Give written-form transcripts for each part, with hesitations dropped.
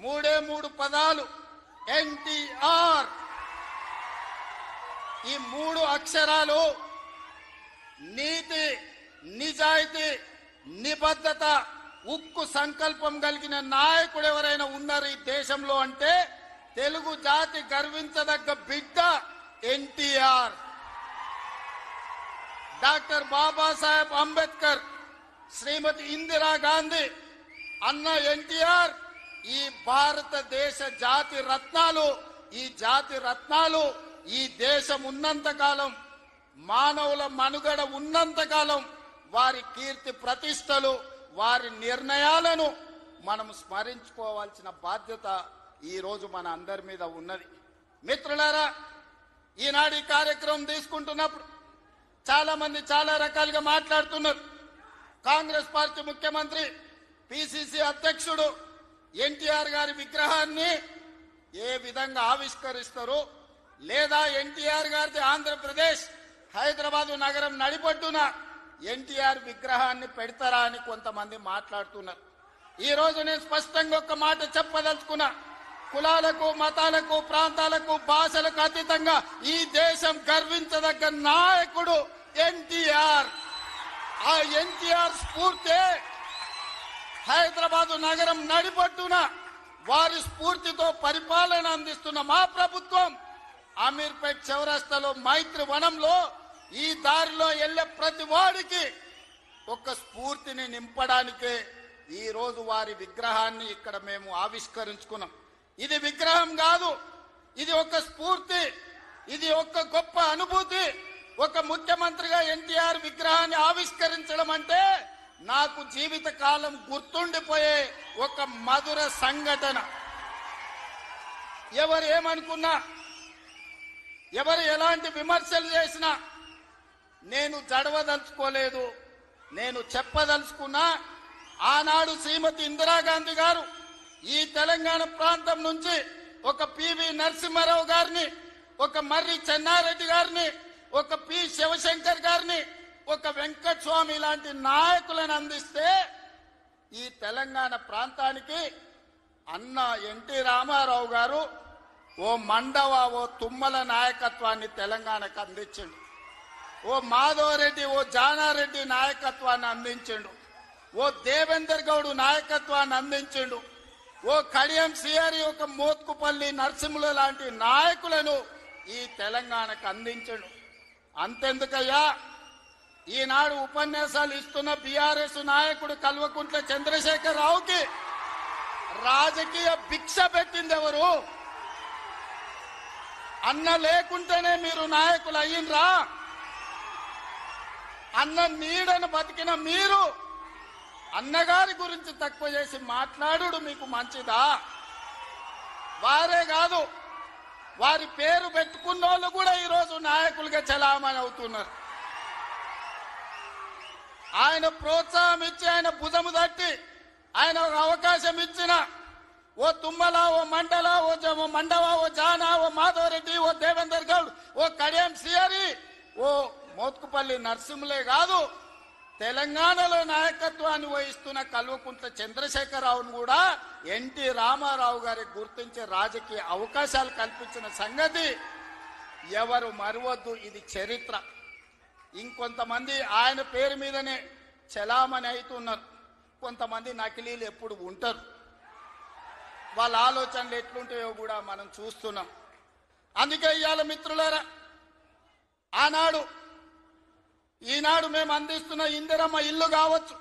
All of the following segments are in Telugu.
మూడు పదాలు ఎన్టీఆర్. ఈ 3 అక్షరాలు నీతి, నిజాయితీ, నిబద్ధత, ఉక్కు సంకల్పం కలిగిన నాయకుడు ఎవరైనా ఉన్నారు ఈ దేశంలో అంటే తెలుగు జాతి గర్వించదగ్గ బిడ్డ ఎన్టీఆర్. డాక్టర్ బాబాసాహెబ్ అంబేద్కర్, శ్రీమతి ఇందిరా గాంధీ, అన్న ఎన్టీఆర్ ఈ భారతదేశ జాతి రత్నాలు. ఈ జాతి రత్నాలు ఈ దేశం ఉన్నంత కాలం, మానవుల మనుగడ ఉన్నంత కాలం వారి కీర్తి ప్రతిష్టలు, వారి నిర్ణయాలను మనం స్మరించుకోవాల్సిన బాధ్యత ఈ రోజు మన అందరి మీద ఉన్నది. మిత్రులారా, ఈనాడు ఈ కార్యక్రమం తీసుకుంటున్నప్పుడు చాలా మంది చాలా రకాలుగా మాట్లాడుతున్నారు. కాంగ్రెస్ పార్టీ ముఖ్యమంత్రి, పిసిసి అధ్యక్షుడు ఎన్టీఆర్ గారి విగ్రహాన్ని ఏ విధంగా ఆవిష్కరిస్తారు, లేదా ఎన్టీఆర్ గారిది ఆంధ్రప్రదేశ్ హైదరాబాద్ నగరం నడిపొడ్డున ఎన్టీఆర్ విగ్రహాన్ని పెడతారా అని కొంతమంది మాట్లాడుతున్నారు. ఈ రోజు నేను స్పష్టంగా ఒక మాట చెప్పదలుచుకున్నా. కులాలకు, మతాలకు, ప్రాంతాలకు, భాషలకు అతీతంగా ఈ దేశం గర్వించదగ్గ నాయకుడు ఎన్టీఆర్. ఆ ఎన్టీఆర్ స్ఫూర్తి హైదరాబాద్ నగరం నడిపొట్టున వారి స్ఫూర్తితో పరిపాలన అందిస్తున్న మా ప్రభుత్వం అమీర్పేట్ చౌరస్తాలో మైత్రి వనంలో ఈ దారిలో వెళ్లే ప్రతి వాడికి ఒక స్ఫూర్తిని నింపడానికే ఈ రోజు వారి విగ్రహాన్ని ఇక్కడ మేము ఆవిష్కరించుకున్నాం. ఇది విగ్రహం కాదు, ఇది ఒక స్ఫూర్తి, ఇది ఒక గొప్ప అనుభూతి. ఒక ముఖ్యమంత్రిగా ఎన్టీఆర్ విగ్రహాన్ని ఆవిష్కరించడం అంటే నాకు జీవిత కాలం గుర్తుండిపోయే ఒక మధుర సంఘటన. ఎవరు ఏమనుకున్నా, ఎవరు ఎలాంటి విమర్శలు చేసినా నేను జడవదలుచుకోలేదు. నేను చెప్పదలుచుకున్నా, ఆనాడు శ్రీమతి ఇందిరాగాంధీ గారు ఈ తెలంగాణ ప్రాంతం నుంచి ఒక పివి నరసింహారావు గారిని, ఒక మర్రి చెన్నారెడ్డి గారిని, ఒక పి శివశంకర్ గారిని, ఒక వెంకటస్వామి లాంటి నాయకులను అందిస్తే ఈ తెలంగాణ ప్రాంతానికి అన్న ఎన్టీ రామారావు గారు ఓ మండవ, ఓ తుమ్మల నాయకత్వాన్ని తెలంగాణకు అందించిండు. ఓ మాధవరెడ్డి, ఓ జానారెడ్డి నాయకత్వాన్ని అందించిండు. ఓ దేవేందర్ గౌడ్ నాయకత్వాన్ని అందించిండు. ఓ కడియం సిఆరి, ఒక మోత్కుపల్లి నరసింహుల లాంటి నాయకులను ఈ తెలంగాణకు అందించండు. అంతెందుకయ్యా, ఈనాడు ఉపన్యాసాలు ఇస్తున్న బీఆర్ఎస్ నాయకుడు కల్వకుంట్ల చంద్రశేఖర్ రావుకి రాజకీయ భిక్ష పెట్టింది ఎవరు? అన్న లేకుంటేనే మీరు నాయకులు అయ్యిండ్రా? అన్న నీడను బతికిన మీరు అన్నగారి గురించి తక్కువ చేసి మాట్లాడు మీకు మంచిదా? వారే కాదు, వారి పేరు పెట్టుకున్న వాళ్ళు కూడా ఈరోజు నాయకులుగా చలామణి అవుతున్నారు. ఆయన ప్రోత్సాహం ఇచ్చి, ఆయన భుజము తట్టి, ఆయన అవకాశం ఇచ్చిన ఓ తుమ్మల, ఓ మండల, ఓ మండవ, ఓ జానా, ఓ మాధవరెడ్డి, ఓ దేవేందర్ గౌడ్, ఓ కడియం సిఆరి, ఓ మోత్కుపల్లి నరసింహులే కాదు, తెలంగాణలో నాయకత్వాన్ని వహిస్తున్న కల్వకుంట్ల చంద్రశేఖరరావును కూడా ఎన్టీ రామారావు గారికి గుర్తించే రాజకీయ అవకాశాలు కల్పించిన సంగతి ఎవరు మరవద్దు. ఇది చరిత్ర. ఇంకొంతమంది ఆయన పేరు మీదనే చలామణి అవుతున్నారు. కొంతమంది నకిలీలు ఎప్పుడు ఉంటారు. వాళ్ళ ఆలోచనలు ఎట్లుంటాయో కూడా మనం చూస్తున్నాం. అందుకే ఇవాళ మిత్రులారా, ఆనాడు ఈనాడు మేము అందిస్తున్న ఇందిరమ్మ ఇల్లు కావచ్చు,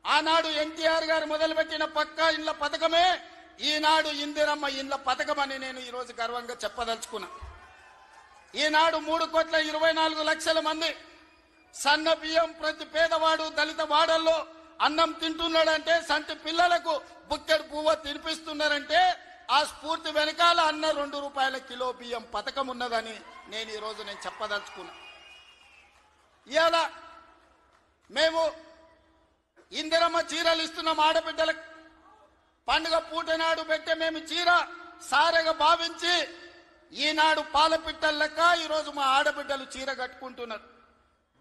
ఆనాడు ఎన్టీఆర్ గారు మొదలుపెట్టిన పక్కా ఇళ్ల పథకమే ఈనాడు ఇందిరమ్మ ఇళ్ల పథకం అని నేను ఈరోజు గర్వంగా చెప్పదలుచుకున్నా. ఈనాడు 3,24,00,000 మంది సన్న బియ్యం ప్రతి పేదవాడు, దళిత వాడల్లో అన్నం తింటున్నాడంటే, సంటి పిల్లలకు బుక్కెడు పువ్వ తినిపిస్తున్నారంటే ఆ స్ఫూర్తి వెనకాల అన్న 2 రూపాయల కిలో బియ్యం పథకం ఉన్నదని నేను ఈరోజు చెప్పదలుచుకున్నా. ఇవాళ మేము ఇందిరమ్మ చీరలు ఇస్తున్నాం ఆడబిడ్డలకు. పండుగ పూట నాడు పెట్టే మేము చీర సారెగా భావించి ఈనాడు పాలపిట్టల లెక్క ఈరోజు మా ఆడబిడ్డలు చీర కట్టుకుంటున్నారు.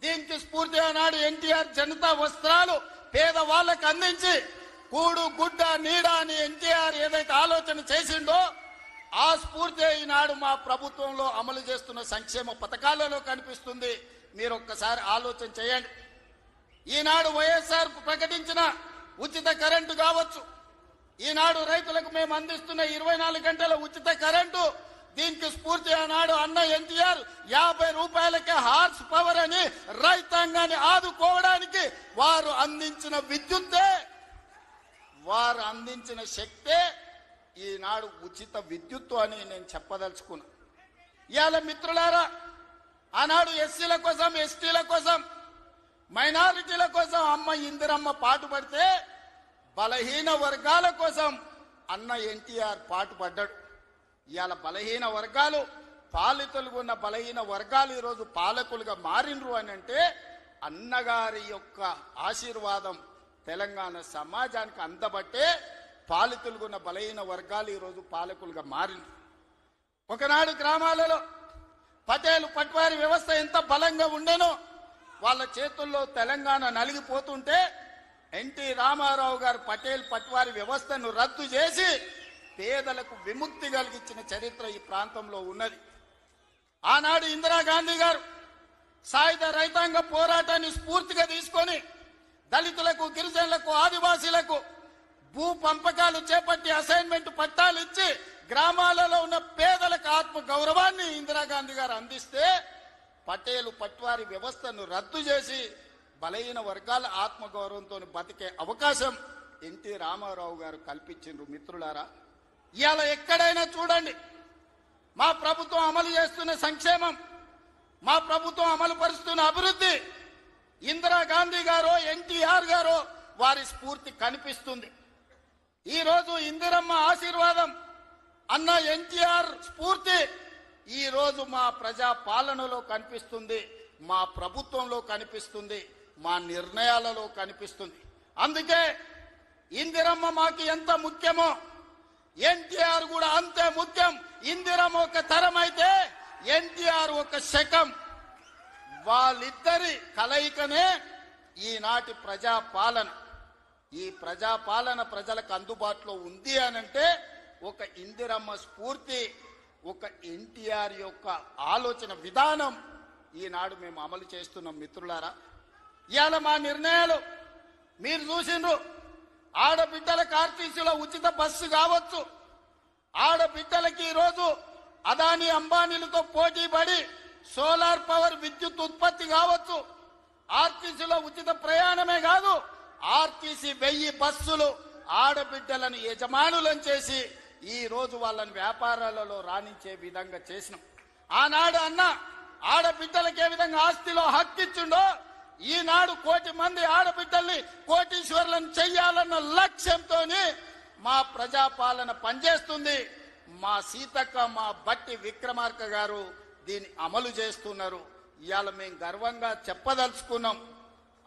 దీనికి స్ఫూర్తి ఆనాడు ఎన్టీఆర్ జనతా వస్త్రాలు పేదవాళ్లకు అందించి కూడు గుడ్డ నీడ అని ఎన్టీఆర్ ఏదైతే ఆలోచన చేసిండో ఆ స్ఫూర్తి ఈనాడు మా ప్రభుత్వంలో అమలు చేస్తున్న సంక్షేమ పథకాలలో కనిపిస్తుంది. మీరు ఒక్కసారి ఆలోచన చేయండి. ఈనాడు వైఎస్ఆర్ ప్రకటించిన ఉచిత కరెంటు కావచ్చు, ఈనాడు రైతులకు మేము అందిస్తున్న 24 గంటల ఉచిత కరెంటు, దీనికి స్ఫూర్తి ఆనాడు అన్న ఎన్టీఆర్ 50 రూపాయలకే హార్స్ పవర్ అని రైతాంగాన్ని ఆదుకోవడానికి వారు అందించిన విద్యుత్తే, వారు అందించిన శక్తే ఈనాడు ఉచిత విద్యుత్తు అని నేను చెప్పదలుచుకున్నా. ఇవాళ మిత్రులారా, ఆనాడు ఎస్సీల కోసం, ఎస్టీల కోసం, మైనారిటీల కోసం అమ్మ ఇందిరమ్మ పాటుపడితే బలహీన వర్గాల కోసం అన్న ఎన్టీఆర్ పాటుపడ్డాడు. ఇవాళ బలహీన వర్గాలు, పాలితులుగా ఉన్న బలహీన వర్గాలు ఈరోజు పాలకులుగా మారినరు అని అంటే అన్నగారి యొక్క ఆశీర్వాదం తెలంగాణ సమాజానికి అందబట్టే పాలితులుగా ఉన్న బలహీన వర్గాలు ఈరోజు పాలకులుగా మారినరు. ఒకనాడు గ్రామాలలో పటేలు పట్వారి వ్యవస్థ ఎంత బలంగా ఉండేనో, వాళ్ళ చేతుల్లో తెలంగాణ నలిగిపోతుంటే ఎన్టీ రామారావు గారు పటేల్ పట్వారి వ్యవస్థను రద్దు చేసి పేదలకు విముక్తి కలిగించిన చరిత్ర ఈ ప్రాంతంలో ఉన్నది. ఆనాడు ఇందిరాగాంధీ గారు సాయుధ రైతాంగ పోరాటాన్ని స్ఫూర్తిగా తీసుకొని దళితులకు, గిరిజనులకు, ఆదివాసీలకు భూ పంపకాలు చేపట్టి అసైన్మెంట్ పట్టాలు ఇచ్చి గ్రామాలలో ఉన్న పేదలకు ఆత్మ గౌరవాన్ని ఇందిరాగాంధీ గారు అందిస్తే పటేలు పట్వారి వ్యవస్థను రద్దు చేసి బలహీన వర్గాల ఆత్మగౌరవంతో బతికే అవకాశం ఎన్టీ రామారావు గారు కల్పించారు. మిత్రులారా, ఇవాళ ఎక్కడైనా చూడండి మా ప్రభుత్వం అమలు చేస్తున్న సంక్షేమం, మా ప్రభుత్వం అమలు పరుస్తున్న అభివృద్ధి ఇందిరాగాంధీ గారో ఎన్టీఆర్ గారో వారి స్ఫూర్తి కనిపిస్తుంది. ఈరోజు ఇందిరమ్మ ఆశీర్వాదం, అన్న ఎన్టీఆర్ స్ఫూర్తి ఈరోజు మా ప్రజా పాలనలో కనిపిస్తుంది, మా ప్రభుత్వంలో కనిపిస్తుంది, మా నిర్ణయాలలో కనిపిస్తుంది. అందుకే ఇందిరమ్మ మాకు ఎంత ముఖ్యమో ఎన్టీఆర్ కూడా అంతే ముఖ్యం. ఇందిరమ్మ ఒక తరం అయితే ఎన్టీఆర్ ఒక శకం. వాళ్ళిద్దరి కలయికనే ఈనాటి ప్రజాపాలన. ఈ ప్రజాపాలన ప్రజలకు అందుబాటులో ఉంది అనంటే ఒక ఇందిరమ్మ స్ఫూర్తి, ఒక ఎన్టీఆర్ యొక్క ఆలోచన విధానం ఈనాడు మేము అమలు చేస్తున్నాం. మిత్రులారా, ఇవాళ మా నిర్ణయాలు మీరు చూసిండ్రు. ఆడబిడ్డలకు ఆర్టీసీలో ఉచిత బస్సు కావచ్చు, ఆడబిడ్డలకి ఈరోజు అదానీ అంబానీలతో పోటీ పడి సోలార్ పవర్ విద్యుత్ ఉత్పత్తి కావచ్చు, ఆర్టీసీలో ఉచిత ప్రయాణమే కాదు, ఆర్టీసీ 1000 బస్సులు ఆడబిడ్డలను యజమానులను చేసి ఈ రోజు వాళ్ళని వ్యాపారాలలో రాణించే విధంగా చేసినాం. ఆనాడు అన్న ఆడబిడ్డలకు ఏ విధంగా ఆస్తిలో హక్కిచ్చిండో ఈనాడు 1 కోటి మంది ఆడబిడ్డల్ని కోటీశ్వరులను చెయ్యాలన్న లక్ష్యంతో మా ప్రజాపాలన పనిచేస్తుంది. మా సీతక్క, మా బట్టి విక్రమార్క గారు దీన్ని అమలు చేస్తున్నారు. ఇవాళ మేము గర్వంగా చెప్పదలుచుకున్నాం,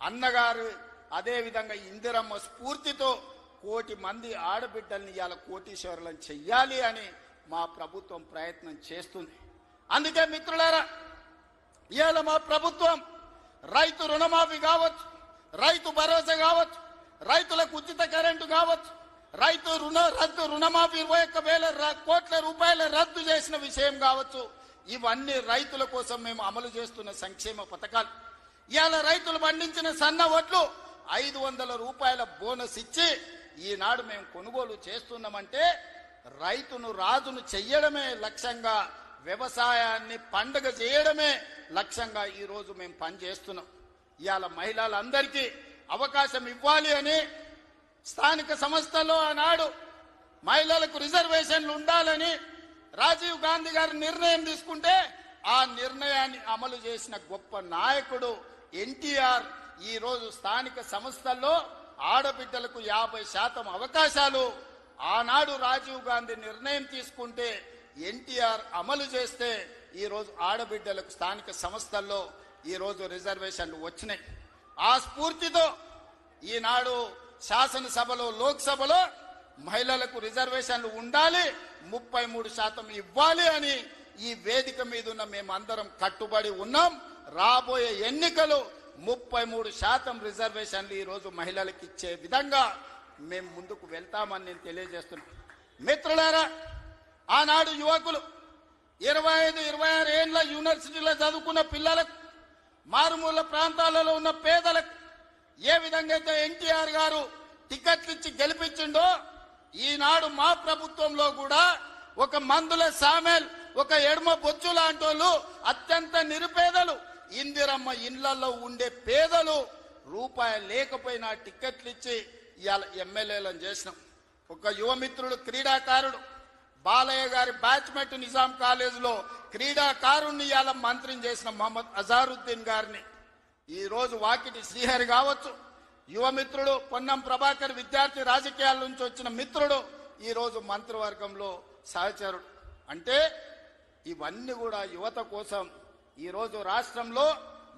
అన్నగారు అదే విధంగా ఇందిరమ్మ స్ఫూర్తితో 1 కోటి మంది ఆడబిడ్డల్ని ఇవాళ కోటీశ్వరులను చెయ్యాలి అని మా ప్రభుత్వం ప్రయత్నం చేస్తుంది. అందుకే మిత్రులారా, ఇవాళ మా ప్రభుత్వం రైతు రుణమాఫీ కావచ్చు, రైతు భరోసా కావచ్చు, రైతులకు ఉచిత కరెంటు కావచ్చు, రైతు రుణమాఫీ 21,000 కోట్ల రూపాయల రద్దు చేసిన విషయం కావచ్చు, ఇవన్నీ రైతుల కోసం మేము అమలు చేస్తున్న సంక్షేమ పథకాలు. ఇవాళ రైతులు పండించిన సన్న వడ్లు 500 రూపాయల బోనస్ ఇచ్చి ఈనాడు మేము కొనుగోలు చేస్తున్నామంటే రైతును రాజును చెయ్యడమే లక్ష్యంగా, వ్యవసాయాన్ని పండుగ చేయడమే లక్ష్యంగా ఈరోజు మేము పనిచేస్తున్నాం. ఇవాళ మహిళలందరికీ అవకాశం ఇవ్వాలి అని స్థానిక సంస్థల్లో ఆనాడు మహిళలకు రిజర్వేషన్లు ఉండాలని రాజీవ్ గాంధీ గారు నిర్ణయం తీసుకుంటే ఆ నిర్ణయాన్ని అమలు చేసిన గొప్ప నాయకుడు ఎన్టీఆర్. ఈ రోజు స్థానిక సంస్థల్లో ఆడబిడ్డలకు 50% అవకాశాలు ఆనాడు రాజీవ్ గాంధీ నిర్ణయం తీసుకుంటే ఎన్టీఆర్ అమలు చేస్తే ఈ రోజు ఆడబిడ్డలకు స్థానిక సంస్థల్లో ఈ రోజు రిజర్వేషన్లు వచ్చినాయి. ఆ స్ఫూర్తితో ఈనాడు శాసనసభలో, లోక్సభలో మహిళలకు రిజర్వేషన్లు ఉండాలి, 33% ఇవ్వాలి అని ఈ వేదిక మీద ఉన్న మేమందరం కట్టుబడి ఉన్నాం. రాబోయే ఎన్నికలు 33% రిజర్వేషన్లు ఈ రోజు మహిళలకు ఇచ్చే విధంగా మేము ముందుకు వెళ్తామని నేను తెలియజేస్తున్నాను. మిత్రులారా, ఆనాడు యువకులు 25-26 ఏళ్ల యూనివర్సిటీలో చదువుకున్న పిల్లలకు, మారుమూల ప్రాంతాలలో ఉన్న పేదలకు ఏ విధంగా అయితే ఎన్టీఆర్ గారు టికెట్లు ఇచ్చి గెలిపించిండో, ఈనాడు మా ప్రభుత్వంలో కూడా ఒక మందుల సామెల్, ఒక ఎడమ బొచ్చు లాంటి వాళ్ళు, అత్యంత నిరుపేదలు, ఇందిరమ్మ ఇండ్లలో ఉండే పేదలు రూపాయి లేకపోయినా టికెట్లు ఇచ్చి ఇవాళ ఎమ్మెల్యేలను చేసినాం. ఒక యువమిత్రుడు, క్రీడాకారుడు, బాలయ్య గారి బ్యాచ్మెట్ నిజాం కాలేజీలో క్రీడాకారుణ్ణి ఇవాళ మంత్రిని చేసిన మహమ్మద్ అజారుద్దీన్ గారిని, ఈ రోజు వాకిటి శ్రీహరి కావచ్చు, యువమిత్రుడు పొన్నం ప్రభాకర్, విద్యార్థి రాజకీయాల నుంచి వచ్చిన మిత్రుడు, ఈ రోజు మంత్రివర్గంలో సహచరుడు. అంటే ఇవన్నీ కూడా యువత కోసం. ఈ రోజు రాష్ట్రంలో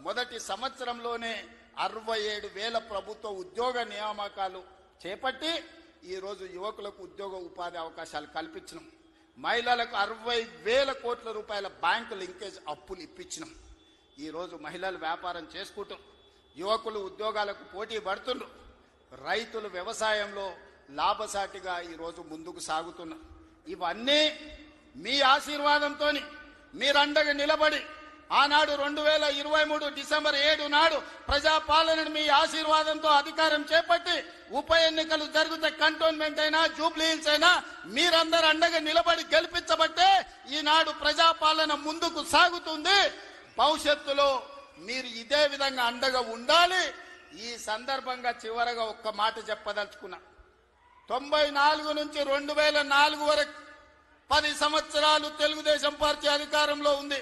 మొదటి సంవత్సరంలోనే 67,000 ప్రభుత్వ ఉద్యోగ నియామకాలు చేపట్టి ఈ రోజు యువకులకు ఉద్యోగ ఉపాధి అవకాశాలు కల్పించినాం. మహిళలకు 60,000 కోట్ల రూపాయల బ్యాంకు లింకేజ్ అప్పులు ఇప్పించినాం. ఈ రోజు మహిళలు వ్యాపారం చేసుకుంటూ, యువకులు ఉద్యోగాలకు పోటీ పడుతుండ్రు, రైతులు వ్యవసాయంలో లాభసాటిగా ఈ రోజు ముందుకు సాగుతున్నారు. ఇవన్నీ మీ ఆశీర్వాదంతో మీరండగా నిలబడి ఆనాడు 2023 డిసెంబర్ 7 నాడు ప్రజాపాలనను మీ ఆశీర్వాదంతో అధికారం చేపట్టి ఉప ఎన్నికలు జరిగితే కంటోన్మెంట్ అయినా జూబ్లీ హిల్స్ అయినా మీరందరూ అండగా నిలబడి గెలిపించబట్టే ఈనాడు ప్రజాపాలన ముందుకు సాగుతుంది. భవిష్యత్తులో మీరు ఇదే విధంగా అండగా ఉండాలి. ఈ సందర్భంగా చివరగా ఒక్క మాట చెప్పదలుచుకున్నా. 94 నుంచి 2004 వరకు 10 సంవత్సరాలు తెలుగుదేశం పార్టీ అధికారంలో ఉంది.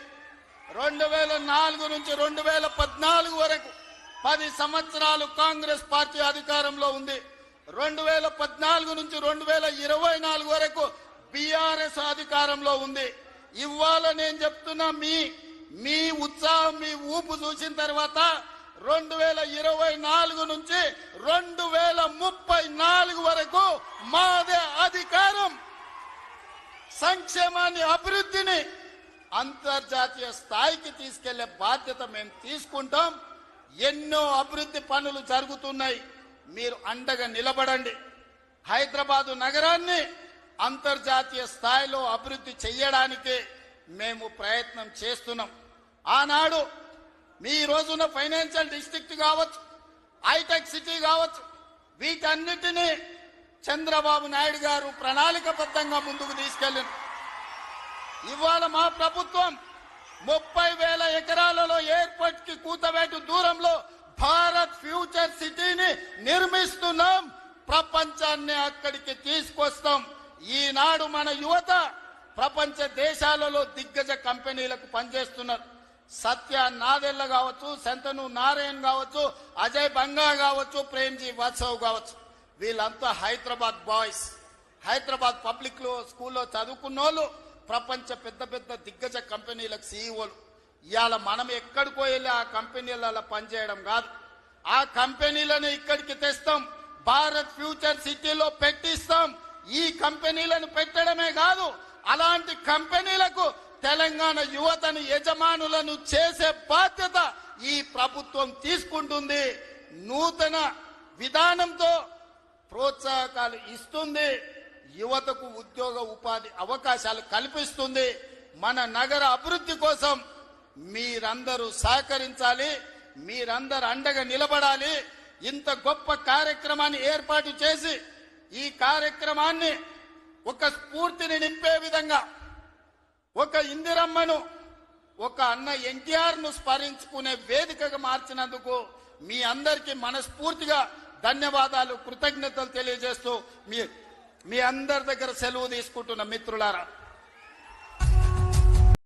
2004 నుంచి 2014 వరకు 10 సంవత్సరాలు కాంగ్రెస్ పార్టీ అధికారంలో ఉంది. 2014 నుంచి 2024 వరకు బీఆర్ఎస్ అధికారంలో ఉంది. ఇవాళ నేను చెప్తున్నా, మీ ఉత్సాహం, మీ ఊపు చూసిన తర్వాత 2024 నుంచి 2034 వరకు మాదే అధికారం. సంక్షేమాన్ని, అభివృద్ధిని అంతర్జాతీయ స్థాయికి తీసుకెళ్లే బాధ్యత మేము తీసుకుంటాం. ఎన్నో అభివృద్ధి పనులు జరుగుతున్నాయి, మీరు అండగా నిలబడండి. హైదరాబాదు నగరాన్ని అంతర్జాతీయ స్థాయిలో అభివృద్ధి చేయడానికి మేము ప్రయత్నం చేస్తున్నాం. ఆనాడు మీ రోజున ఫైనాన్షియల్ డిస్ట్రిక్ట్ కావచ్చు, హైటెక్ సిటీ కావచ్చు, వీటన్నిటినీ చంద్రబాబు నాయుడు గారు ప్రణాళికబద్ధంగా ముందుకు తీసుకెళ్లారు. ఇవాళ మా ప్రభుత్వం 30,000 ఎకరాలలో ఎయిర్పోర్ట్ కి కూతవేటు దూరంలో భారత్ ఫ్యూచర్ సిటీని నిర్మిస్తున్నాం. ప్రపంచాన్ని అక్కడికి తీసుకొస్తాం. ఈనాడు మన యువత ప్రపంచ దేశాలలో దిగ్గజ కంపెనీలకు పనిచేస్తున్నారు. సత్య నాదెళ్ల కావచ్చు, శంతను నారాయణ్ కావచ్చు, అజయ్ బంగా కావచ్చు, ప్రేమ్జీ వాత్సవ్ కావచ్చు, వీళ్ళంతా హైదరాబాద్ బాయ్స్. హైదరాబాద్ పబ్లిక్ స్కూల్లో చదువుకున్న వాళ్ళు ప్రపంచ పెద్ద పెద్ద దిగ్గజ కంపెనీలకు సీఈఓలు. ఇవాళ మనం ఎక్కడికో వెళ్ళి ఆ కంపెనీలలో పనిచేయడం కాదు, ఆ కంపెనీలను ఇక్కడికి తెస్తాం, భారత్ ఫ్యూచర్ సిటీలో పెట్టిస్తాం. ఈ కంపెనీలను పెట్టడమే కాదు, అలాంటి కంపెనీలకు తెలంగాణ యువతను యజమానులను చేసే బాధ్యత ఈ ప్రభుత్వం తీసుకుంటుంది. నూతన విధానంతో ప్రోత్సాహకాలు ఇస్తుంది, యువతకు ఉద్యోగ ఉపాధి అవకాశాలు కల్పిస్తుంది. మన నగర అభివృద్ధి కోసం మీరందరూ సహకరించాలి, మీరందరూ అండగా నిలబడాలి. ఇంత గొప్ప కార్యక్రమాన్ని ఏర్పాటు చేసి ఈ కార్యక్రమాన్ని ఒక స్ఫూర్తిని నింపే విధంగా, ఒక ఇందిరమ్మను, ఒక అన్న ఎన్టీఆర్ ను స్మరించుకునే వేదికగా మార్చినందుకు మీ అందరికీ మనస్ఫూర్తిగా ధన్యవాదాలు, కృతజ్ఞతలు తెలియజేస్తూ మీ అందరి దగ్గర సెలవు తీసుకుంటున్న మిత్రులారా.